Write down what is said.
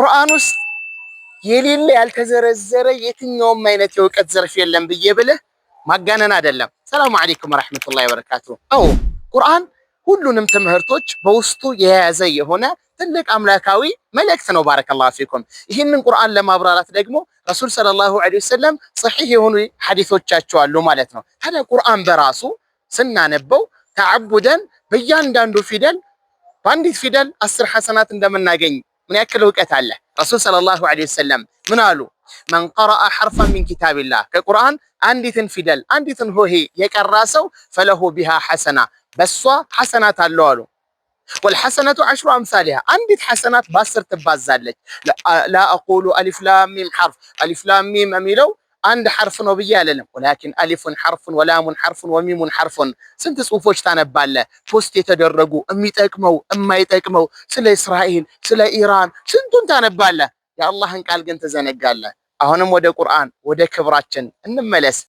ቁርአን ውስጥ የሌለ ያልተዘረዘረ የትኛውም አይነት የእውቀት ዘርፍ የለም ብዬ ብልህ ማጋነን አይደለም። ሰላም አለይኩም ወራህመቱላሂ ወበረካቱሁ። አዎ ቁርአን ሁሉንም ትምህርቶች በውስጡ የያዘ የሆነ ትልቅ አምላካዊ መልእክት ነው። ባረከላሁ ፊኩም። ይህንን ቁርአን ለማብራራት ደግሞ ረሱል ሰለላሁ ዐለይሂ ወሰለም ሰሒህ የሆኑ ሐዲሶቻቸው አሉ ማለት ነው። ታዲያ ቁርአን በራሱ ስናነበው ተዓቡደን በእያንዳንዱ ፊደል በአንዲት ፊደል 10 ሐሰናት እንደምናገኝ ምን ያክል እውቀት አለ? ረሱል ሰለላሁ ዐለይሂ ወሰለም ምን አሉ? መን ቀረአ ሐርፈን ሚን ኪታቢላህ ከቁርአን አንዲትን ፊደል አንዲትን ሆሄ የቀራ ሰው ፈለሁ ቢሃ ሐሰና በሷ ሐሰናት አለው አሉ። ወልሐሰነቱ ዐሽሩ አምሳሊሃ አንዲት ሐሰናት በ10 ትባዛለች። ላ አቁሉ አሊፍ ላም ሚም ሐርፍ አሊፍ ላም ሚም የሚለው አንድ ሐርፍ ነው ብዬ አልልም። ወላኪን አሊፉን ሐርፉን ወላሙን ሐርፉን ወሚሙን ሐርፉን። ስንት ጽሁፎች ታነባለህ ፖስት የተደረጉ የሚጠቅመው የማይጠቅመው፣ ስለ እስራኤል ስለ ኢራን ስንቱን ታነባለህ። የአላህን ቃል ግን ትዘነጋለህ። አሁንም ወደ ቁርአን ወደ ክብራችን እንመለስ።